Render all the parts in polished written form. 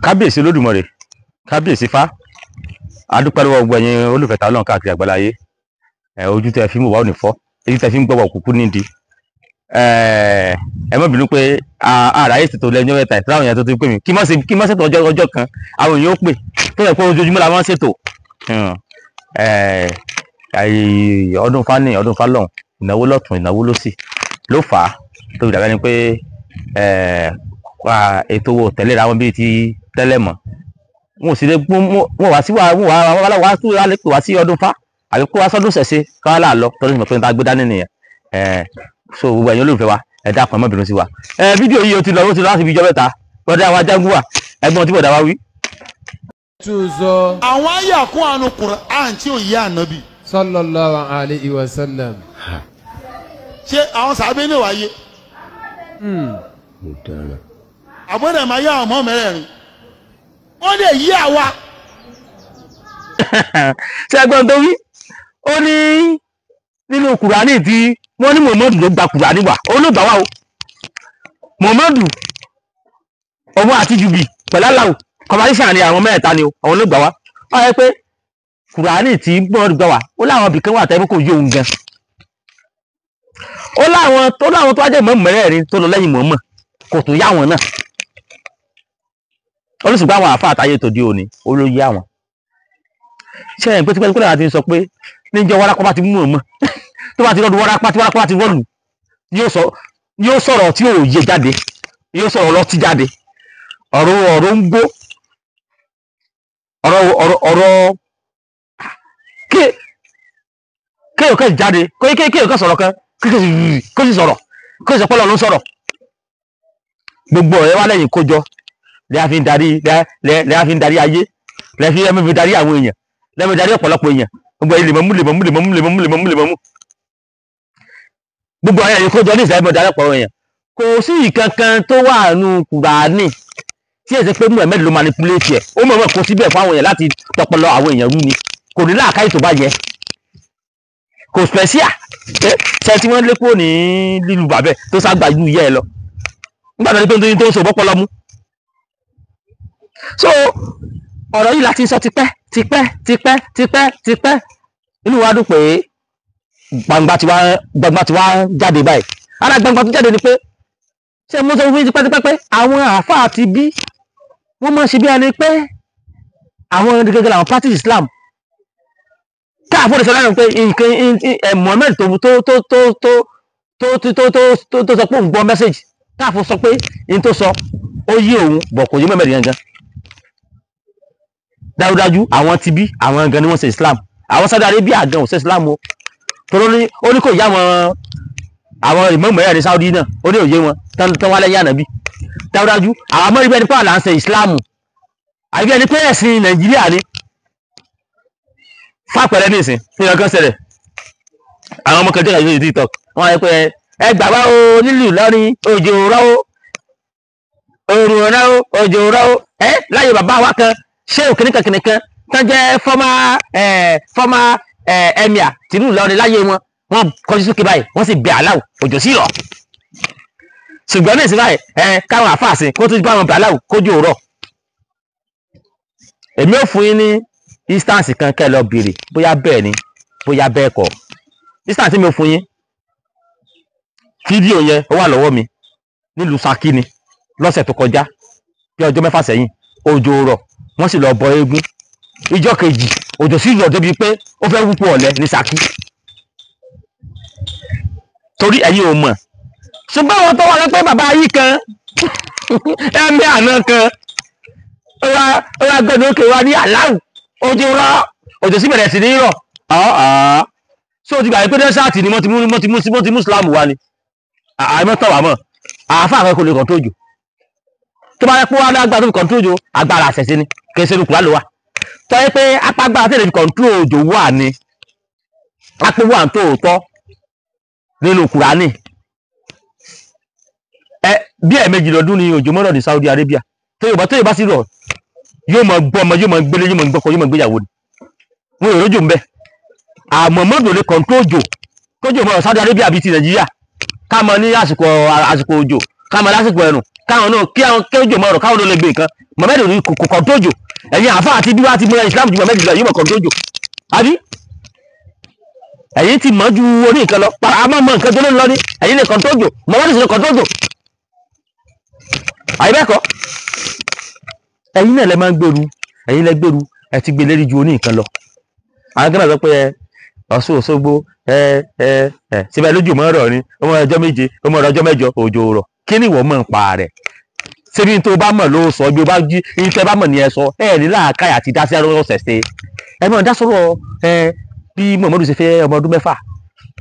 kábíyèsí Olódùmarè, kábíyèsí Fá, adúpẹ́ lọ́wọ́ gbogbo ẹ̀yin olùfẹ̀tà Ọlọ́run káàkiri àgbáláyé. Ojú tẹ́ fi ń wò wá ò ní fọ́, èyí tẹ́ fi ń gbọ́ wá òkùnkùn nídìí. Ẹ má bínú pé àráyè ṣètò lẹ́jọ́ mẹ́ta ìtura àwọn èèyàn tó ti pè mí kí má ṣètò ọjọ́ kan àwọn èèyàn ó pè tó yẹ pé ojoojúmọ́ la máa ń ṣètò. Ọdún Fá ní ọdún Fá lọ́hùn, ìnáwó lọ́tún ìnáwó lósì ló fà á tó fi dàbẹ́ ni pé ètò owó tẹ̀lé ra wọn bíi ti tẹ́lẹ̀ mọ́. Wọn ò sì lè wọ́n wá sí wàá lè pè wá sí ọdún Fá àbí kó wá sọ́dún ṣẹ̀ṣe káwá là lọ tọ́jú ìmọ̀ pé n ta gbé dání nìyẹn. So gbogbo ẹ̀yin olólùfẹ́ wa ẹ dákun ẹ má bínú sí wa. Fídíò yìí ó ti lọ láti fi jọ mẹ́ta bọ́dá wa Jágúnwà ẹgbọ́n tí bọ̀dá wa wí. àwọn àyà kún àánú Kùránì tí ò yé ànábì. sallallahu alayhi wa sallam. ṣé àwọn sàbẹ̀ lè wáyé. àbọ̀dẹ̀ máa yá ọmọ mẹ́rẹ̀ẹ̀rin wọ́n lè yí àwa. ṣé ẹgbọ́n tó wí ó ní nínú Kùránì tí wọ́n ní Muhammadu ló gba Kùránì wá olóògbà wa o Muhammadu ọmọ àti jùbì pẹ̀lú aláwọ̀ kọmọdéṣà ni àwọn mẹ́ta ni àwọn olóògbà wa wọ́n yẹ pé Kùránì tí Muhammadu gbà wá ó láwọn ibìkan wà tẹ́bí kò yé òun gan ó láwọn tó wájẹ́ ìmọ̀ mẹ́rẹ̀ẹ̀rin tó lọ lẹ́yìn Muhammad kò tó yá wọn náà olùsùgbọ́n àwọn àfáà àtàyè tó di òní olóyè àwọn ṣe ẹ̀yìn pé tipẹ́tipẹ́ láti sọ pé níjẹ́ wárápá bá ti mú ọmọ tó bá ti rọ́dún wárápá tí wárápá ti rọ́lù yóò sọ̀rọ̀ tí ò yé jáde yóò sọ̀rọ̀ lọ́tí jáde ọ̀rọ̀ ń gbó ọ̀rọ̀ kéèyàn kan jáde kéèyàn kan sọ̀rọ̀ kan kó sì sọ̀rọ̀ kó sì sọ pọ́lọ́ ló ń sọ̀rọ̀ gbogbo ọ̀rẹ́ wa lẹ́yìn kójọ lẹ́yà fi ń darí ayé lẹ́yà fi ń darí àwọn èèyàn lẹ́yà fi ń darí ọ̀pọ̀lọpọ̀ èèyàn gbogbo ẹ̀yìn lèmọ́mú gbogbo àwọn èèyàn kójọ ní ìsẹ́yìn darí ọ̀pọ̀lọpọ̀ èèyàn kò sí ìkankan tó wà nù Kùránì tí èsì pé Muhammad ló manipulate ẹ̀ ó mọ̀ọ́mọ̀ kó síbẹ̀ fún àwọn èèyàn láti tọpọlọ àwọn èèyàn rú ni kò ní láàkáyì tó bá yẹ kò spẹ́ṣíà ṣe tí wọ́n lé kúrò ní lílu bàbẹ́ tó ságbà ju ìyá ẹ lọ nígbà tó ń sọ bọ́pọlọ mú. So ọ̀rọ̀ yìí láti sọ tipẹ́ inú wa dùn pé gbangba ti wá jáde báyìí ara gbangba tó jáde ni pé ṣé mo sọ fún yín tipẹ́ pé àwọn àáfàá ti bí wọ́n máa ń ṣe bí ẹni pé àwọn gẹ́gẹ́ làwọn practice Islam káàfó lè sọ lẹ́nu pé nǹkan Muhammad tó sọ pé òun gbọ́ message káàfó sọ pé n tó sọ ó yí òun bọ̀ kò yí Muhammad gangan dájúdájú àwọn ti bí àwọn gan ni wọ́n ṣe Islam àwọn Saudi Arabia gan ò ṣe Islam o torí ó ní kò yá àwọn ìmọ̀ọ́mọ̀ ẹ̀rẹ́ Saudi náà ó ní òye wọn tán wá lẹ́yìn ànábì dájúdájú àwọn amọ́rí bẹ́ẹ̀ ni pé àlà ń ṣe Islam àbí ẹni pé ẹ̀sìn Nàìjíríà ni fàpẹ̀rẹ̀ ní ìsìn ní ọkàn ṣẹlẹ̀ àwọn ọmọ kẹjọ ìlú TikTok wọn yẹ pé ẹ gbàgbá o nílùú Ìlọrin òjò rọ òrùn rọ òjò rọ láyé bàbá wa kan ṣé òkìníkan tán jẹ́ fọ́mà emir tìlú Ìlọrin láyé wọn kọjú sókè báyìí wọ́n sì bẹ aláwọ̀ òjò sí rọ̀ ṣùgbọ́n ní ìsìn báyìí káwọn àfàṣe kó tó bá wọn bẹ aláwọ̀ kójú rọ̀ èmi ò fún yín ní instance kan kẹ́ lọ béèrè bóyá bẹ́ẹ̀ ni bóyá bẹ́ẹ̀ kọ́ instance mi ò fún yín fídíò yẹn ó wà lọ́wọ́ mi nílùú Ṣakí ni lọ́sẹ̀ tó kọjá bí ọjọ́ mẹ́fà sẹ́yìn òjò rọ̀ wọ́n sì lọ bọ eégún ìjọ́ kejì òjò sì rọ̀ débi pé ó fẹ́ wúpọ̀ ọ̀lẹ ní Ṣakí torí ẹ̀yin ò mọ̀ ṣùgbọ́n àwọn tó wà lọ pé bàbá yìí kan ẹ̀mí àná kan ó wá gbẹ̀dọ̀ òkè wá ní aláwù òjò rọ̀ òjò sì bẹ̀rẹ̀ sí ní rọ̀ so ti gbà pé dẹ́sàtì ni wọ́n ti mú Islam wá ni àìmọ́tọ̀ wà mọ́ àáfàá kan kò lè kọ̀ntró òjò tó bá yẹ kó wá lágbára tó fi kọ̀ntró òjò agbára àṣẹṣe ni kì í ṣe nukùlá ló wà tó yẹ pé apágbára tẹ̀lé fi kọ̀ntró òjò wà ní apá wà tó tọ́ nínú Kùránì bí ẹ̀ẹ̀mejì lọ́dún ni òjò mọ́rọ̀ ní Saudi Arabia tó yóò bá sí rọ̀ yóò mọ gbọ́ ọmọ yóò mọ gbélé yóò mọ gbọ́kọ yóò mọ gbéyàwó ni wọn ò rójò ń bẹ àmọ́ mọ́dò lè kọ̀ntró òjò kójò mọ́rọ̀ Saudi Arabia bíi ti Nàìjíríà ká mọ ní àsìkò òjò ká mọ lásìkò ẹ̀rùn káwọn náà kí òjò mọ̀ ọ̀rọ̀ káwọn náà lè gbé nǹkan Mohammed rí kò kàn tó jò ẹ̀yin àfa àti bí wàá ti múra Islam ju Mohammed lọ yìí mọ̀ kàn tó jò àbí ẹ̀yin ti mọ̀ ju orí nǹkan lọ àmọ́ mọ̀ nǹkan tó lé lọ ní ẹ̀yin lè kàn tó jò Mohammed sì lè kàn tó jò àyè bẹ́ẹ̀ kọ́ ẹ̀yin náà lẹ máa ń gbèrú ẹ̀yin lẹ gbèrú ẹ ti gbé lérí ju oní nǹkan lọ àwọn kan náà sọ pé Ọ̀ṣun Òṣogbo síbẹ̀ lójú mọ́ ọ̀rọ̀ ni ọmọ ọjọ́ méje ọmọ ọjọ́ mẹ́jọ òjò rọ̀ kí ni ìwọ mọ̀ ń pa rẹ̀ ṣébi tó bá mọ̀ ló sọ bí o bá jí iṣẹ́ bá mọ̀ ní ẹ sọ ẹ ní làákàyà àti dá sí ẹrọ ọ̀sẹ̀ ṣe ẹ mọ̀ dá sọ̀rọ̀ bí Muhammadu ṣe fẹ́ ọmọ ọdún mẹ́fà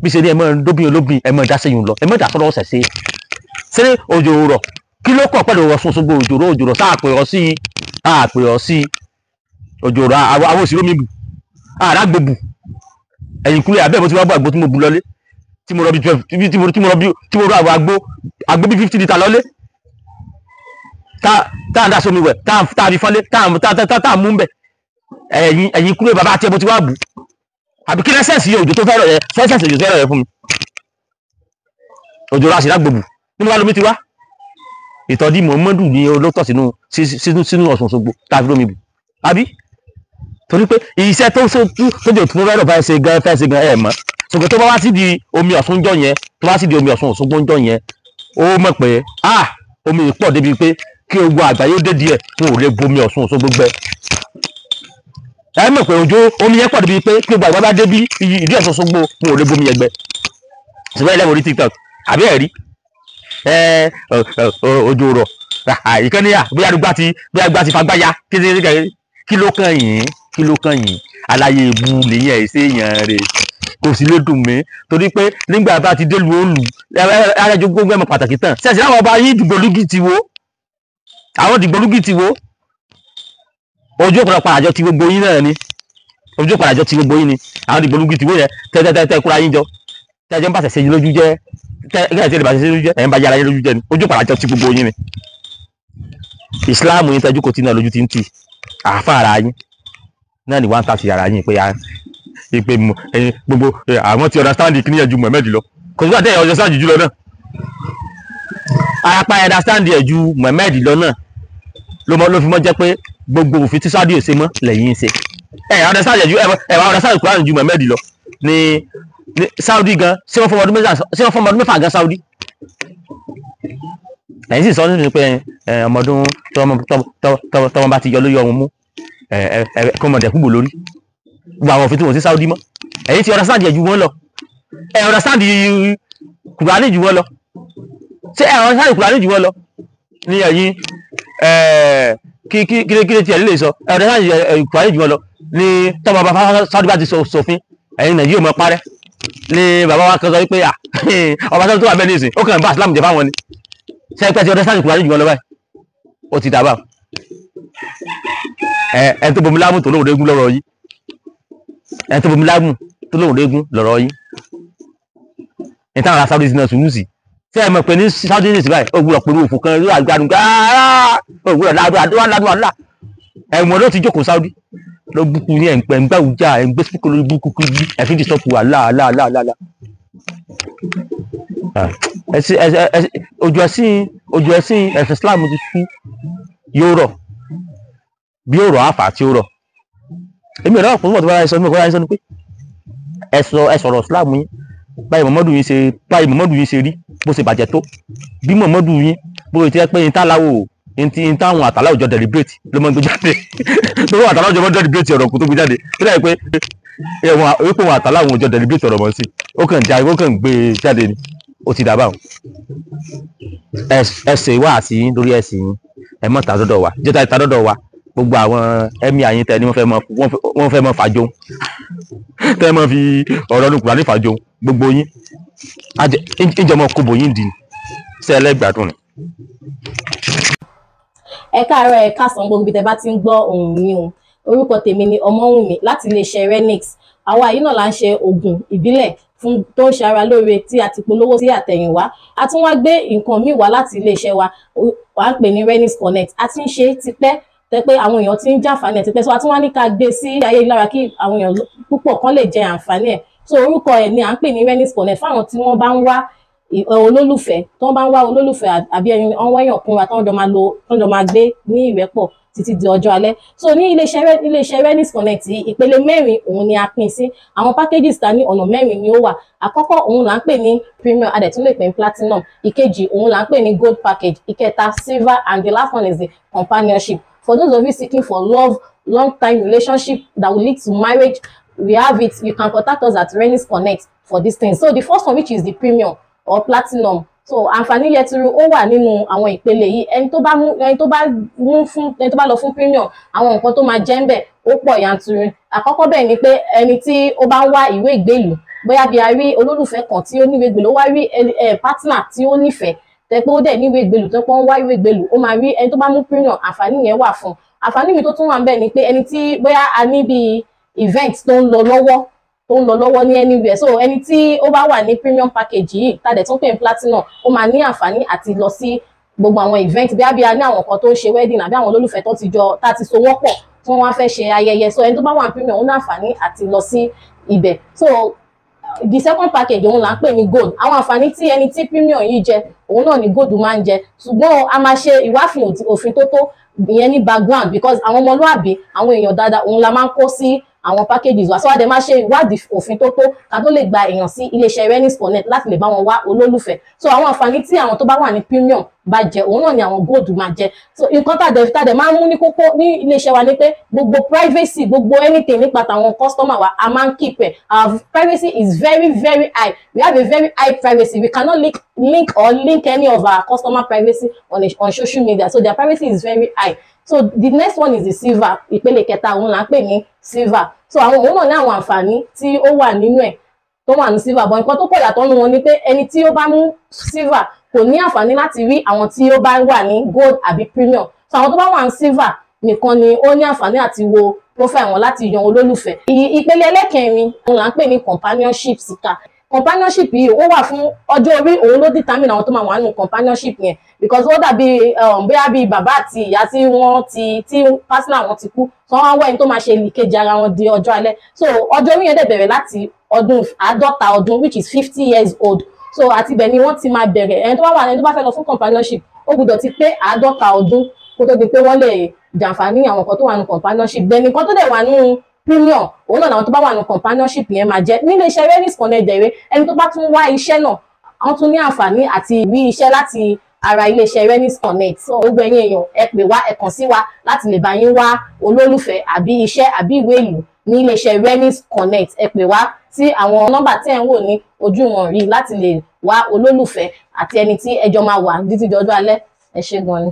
bí ṣe ní ẹ mọ̀ dóbìn olóbìn ẹ mọ̀ dá sẹ́yìn lọ ẹ mọ̀ dá sọ̀rọ̀ ọ̀sẹ̀ ṣe ṣé òjò rọ̀ kí ló kọ̀ pẹ̀lú Ọ̀ṣun Òṣogbo òjò rọ̀ sáà pè ọ́ sí òjò rọ̀ àwọn òsì rómi bù àràgbòbù ẹ̀yìn kúrẹ́ abẹ́ mo ti wá bọ́ àgbo tí mo bu lọlé tí mo rọ bí 12 tí mo rọ àgbo bí 50 litre lọlé tá à ń dá sómi wẹ̀ tá à fi fọ́nlé tá à mú bẹ̀ ẹ̀yìn kúrẹ́ bàbá àti ẹ̀ mo ti wá bù àbí kí lẹ́sẹ̀sì òjò tó fẹ́ràn yẹ fẹ́sẹ̀sì òjò fẹ́ràn yẹ fún mi òjò rọ àṣìlágbòbù nínú wa lómi ti wá ìtọ́dí Muhammadu ní olóòtọ̀ sínú Ọ̀ṣun Òṣogbo tá a fi rómi bù àbí torí pé iṣẹ́ tó jò tó fẹ́ràn bá ṣe gan ẹ̀ mọ́ ṣùgbọ́n tó bá wá sí di omi Ọ̀ṣun jọ yẹn tó bá sí di omi Ọ̀ṣun Òṣogbo jọ yẹn ó mọ̀ pé omi pọ̀ débi pé kí ogun àgbáyé ó dé díẹ̀ fún òun lè bomi Ọ̀ṣun Òṣogbo gbẹ ẹ mọ̀ pé omi yẹn pọ̀ débi pé kí ogun àgbáyé bá dé bí ìdí Ọ̀ṣun Òṣogbo fún òun lè bomi yẹn gbẹ ṣùgbọ́n ilé ìwòrí TikTok àbí ẹ̀rí òjò rọ̀ ìkànnì bóyá gbá ti fagbáya kí ló kàn yín aláyé ebu lèyìn ẹ̀ ṣe èèyàn rẹ̀ kò sí ló dùn mí torí pé nígbà bá ti délu òòlù arájọ gbogbo ẹmọ pàtàkì tán ṣẹ̀ṣẹ̀ láwọn ọba yín dìgbòlúgì ti wo àwọn dìgbòlúgì ti wo ojú òpàdà padàjọ ti gbogbo yín náà ni ojú òpàdàjọ ti gbogbo yín ni àwọn dìgbòlúgì ti wo yẹn tẹ́tẹ́tẹ́ kúra yín jọ tẹ́jọ́ ń bàṣẹ ṣe yín lójú jẹ́ tẹ́jọ́ ń bàṣẹ ṣe lójú jẹ́ ẹ̀ ń bá yàrá yín lójú jẹ́ ni ojú òpàdàjọ ti gbogbo yín ni ìsìláàmù yín tẹ́jú kò tí náà lójú ti ń tì àáfà ara yín náà ni wọ́n ń tàṣì ara yín pé gbogbo àwọn tí understand kí ní ẹ̀jú Muhammed lọ kò sí àtẹ̀yẹ understand jù lọ náà arapa understand ẹ̀ ju Muhammed lọ náà ló fi mọ́ jẹ́ pé gbogbo òfin tí Saudi ṣe mọ́ lẹ́yìn ṣe understand ẹ̀ ju understand Quran ju Muhammed lọ ní Saudi gan ṣé wọ́n fọmọ ọdún mẹ́fà gan Saudi ẹ̀yìn sì sọ nínú pé ọmọdún tọmọ bá ti yọ lórí ọrùn mú kọmọdé kúgbò lórí gbogbo àwọn òfin tí wọ́n sí Saudi mọ́ ẹ̀yin ti understand ju wọ́n lọ understand Kùránì ju wọ́n lọ ṣé understand Kùránì ju wọ́n lọ ní ẹ̀yin kí tiẹ̀ lè sọ understand Kùránì ju wọ́n lọ ní tọ́mọ bá Saudi bá ti sòfin ẹ̀yin Nàìjíríà mọ́ parẹ́ ní bàbá wa kan sọ wípé ọba Saudi tó wà bẹ́ẹ̀ ní ìsìn ó kàn bá Islam jẹ fáwọn ni ṣe pẹ́ ti understand Kùránì ju wọ́n lọ báyìí ó ti dàbà ẹ tó bomi láàmú tó lóun régún lọ́rọ̀ yìí ẹ tó bomi láàmú tó lóun régún lọ́rọ̀ yìí ẹ táwọn ará Saudi náà sùúrù sí ṣé ẹ mọ̀ pé ní Saudi ní ìsìnbáyìí ó gbúdọ̀ pẹ̀lú òfò kan lórí àgbàdùn gáà ó gbúdọ̀ ládùn àlá ẹ̀wọ̀n ló ti jókòó Saudi ló búkú ní ẹ̀ǹpẹ̀ ńgbà òjà ẹ̀ǹgbẹ́ sípò lórí búkú kúrú ẹ̀fín ti sọ́kù àlá ojú ẹ̀sìn Islam ti sú yóò rọ̀ bí ó rọ̀ àfà tí ó rọ̀ èmi ọ̀dọ́ ọ̀pọ̀ tó bá ráyé sọ ní ọkọ̀ ráyé sọ ní pé ẹ sọ̀rọ̀ Islam yín báyìí Muhammadu yín ṣe rí bó ṣe bàjẹ́ tó bí Muhammadu yín bó ṣe tẹ́ pé yín táláwò yín táwọn àtàlà òjò deliberate ló mọ́ gbé jáde tó wọ́n àtàlà òjò mọ́ deliberate ọ̀rọ̀ kó tó gbé jáde tó dáa pé wọn àtàlà àwọn òjò deliberate ọ̀rọ̀ mọ́ sí ó kàn gbé jáde ni ó ti dàbà ẹsẹ̀ wá sí lórí ẹ̀sìn yín ẹ mọ̀ tàdọ́dọ̀ wa jẹ́ta ìtàdọ́dọ̀ wa gbogbo àwọn ẹ̀mí àyín tẹ ni wọ́n fẹ́ mọ́ fàájò tẹ́ mọ́ fi ọ̀rọ̀ ní Kùránì fàájò gbogbo yín ìjọmọ kóbò yín dì sí ẹlẹ́gbàdùn ni. ẹ káàárọ̀ ẹ káàsán gbogbo ibi tẹ́ bá ti ń gbọ́ ohùn mi o orúkọ tèmi ni Ọmọ́wùnmí láti iléeṣẹ́ Renix àwa yìí náà là ń ṣe oògùn ìbílẹ̀ tó ń ṣara lóore tí a ti polówó sí àtẹ̀yìnwá a tún wá gbé nǹkan míì wá láti iléeṣẹ́ wa wàá pè ní Renix Connect a ti ń ṣe tipẹ́ tẹ́ pé àwọn èèyàn ti ń jàǹfààní ẹ̀ tipẹ́ so a tún wá ní ká gbé sí ayélujára kí àwọn èèyàn púpọ̀ kan lè jẹ àǹfààní ẹ̀ so orúkọ ẹ̀ ni à ń pè ní Renix Connect fáwọn tí wọ́n bá ń wá olólùfẹ́ tó bá ń wá olólùfẹ́ àbí ẹni wọ́n wáyàn kúnra tó ń jọ máa gbé ní ìrẹ́pọ̀ títí di ọjọ́ alẹ́. So ní iléeṣẹ́ Renix Connect ìpele 4 òun ni a pín sí. Àwọn packages ta ní ọ̀nà 4 ni ó wà. Àkọ́kọ́ òun là ń pè ní premium, a dẹ̀ tún lè pè ní platinum. Ìkejì òun là ń pè ní gold package. Ìkẹta silver, and the last one is the companionship. For those of you seeking for love, long-time relationship that will lead to marriage, we have it. You can contact us at Renix Connect for this thing. So the first one, which is the premium or platinum. So àǹfààní yẹturu ó wà nínú àwọn ìpele yìí. Ẹni tó bá lọ fún premium, àwọn nǹkan tó máa jẹ́ ńbẹ̀ ó pọ̀ yanturu. Àkọ́kọ́ bẹ́ẹ̀ ni pé ẹni tí ó bá ń wá ìwé ìgbélùú, bóyá bí a rí olólùfẹ́ kan tí ó níwèé ìgbélùú, ó wá rí partner tí ó nífẹ̀ẹ́ tẹ́pẹ́ ó dẹ̀ níwèé ìgbélùú tó pọ́n wá ìwé ìgbélùú, ó máa rí ẹni tó bá mú premium, àǹfààní yẹn wà fún. Àǹfààní mi tó tún wà ńbẹ̀ ni pé ẹni tí bóyá a ní bí event tó ń lọ lọ́wọ́ ní anywhere, so ẹni tí ó bá wà ní premium package yìí tàdẹ̀ tún pè ní platinum, ó máa ní àǹfààní àti lọ sí gbogbo àwọn event bí a ní àwọn kan tó ń ṣe wedding àbí àwọn olólùfẹ́ tó ti so wọ́n pọ̀ tí wọ́n wá fẹ́ ṣe ayẹyẹ, so ẹni tó bá wà ní premium ó ní àǹfààní àti lọ sí ibẹ̀. So the second package òun là ń pè ní gold. Àwọn àǹfààní tí ẹni tí premium yìí jẹ òun náà ni gold máa ń jẹ, ṣùgbọ́n a máa ṣe ìwáfin òfin tó ìyẹn ní background, because àwọn ọmọlúàbí àwọn èèyàn dáadáa òun la máa ń kó sí àwọn packages wa. So a dẹ̀ máa ṣe ìwádìí òfin tó ká tó lè gba èèyàn sí iléeṣẹ́ Renix Connect láti lè bá wọn wá olólùfẹ́. So àwọn àǹfààní tí àwọn tó bá wà ní premium bá jẹ òun náà ni àwọn gold máa jẹ. So nǹkan tàdẹ̀ máa ń mú ní kókó ní iléeṣẹ́ wa ni pé gbogbo privacy, gbogbo anything nípa tàwọn customer wa a máa ń keep ẹ̀. Our privacy is very very high. We have a very high privacy. We cannot link any of our customer privacy on social media. So their privacy is very high. So the next one is the silver. Ìpele kẹta òun là ń pè ní silver. So àwọn òun náà ní àwọn àǹfààní tí ó wà nínú ẹ̀ tó wà ní silver, but nǹkan tó kọ̀ yàtọ̀ nínú wọn ni pé ẹni tí ó bá mú silver kò ní àǹfààní láti rí àwọn tí ó bá wà ní gold àbí premium. So àwọn tó bá wà ní silver nìkan ni ó ní àǹfààní àti wo profile wọn láti yan olólùfẹ́. Ìpele ẹlẹ́kẹrin òun là ń pè ní companionship síkà. Companionship yìí ó wà fún ọjọ́ orí, òun ló determine àwọn tó máa wà nínú companionship yẹn, because ó dàbí bóyá bí bàbá àti ìyá tí partner wọn ti kú, so wọ́n wá ẹni tó máa ṣe ìkejì ara wọn di ọjọ́ alẹ́. So ọjọ́ orí yẹn dẹ̀ bẹ̀rẹ̀ láti ọdún 50 ọdún, which is 50 years old. So àti ibẹ̀ ni wọ́n ti máa bẹ̀rẹ̀. Ẹni tó bá fẹ́ lọ fún companionship ó gbọ́dọ̀ ti pé 50 ọdún kó tó di pé wọ́n lè jàǹfààní àwọn nǹkan tó wà nínú companionship. Bẹ́ẹ̀ ni nǹkan tó dẹ̀ wà nínú premium òun náà làwọn tó bá wà ní companionship yẹn máa jẹ. Nílé iṣẹ́ Renix Connect dẹ̀rẹ́ ẹni tó bá tún wá iṣẹ́ náà wọ́n tún ní àǹfààní àti rí iṣẹ́ láti ara ilé iṣẹ́ Renix Connect. So gbogbo ẹ̀yin èèyàn ẹ pè wá, ẹ kàn sí wa láti lè bá yín wá olólùfẹ́ àbí iṣẹ́ àbí ìwé ìlú ní ilé iṣẹ́ Renix Connect. Ẹ pè wá sí àwọn nọ́mbà tí ẹ ń wò ní ojú wọn rí láti lè wá olólùfẹ́ àti ẹni tí ẹjọ́ máa wà títí di ọjọ́ alẹ́. Ẹ ṣé gan ni.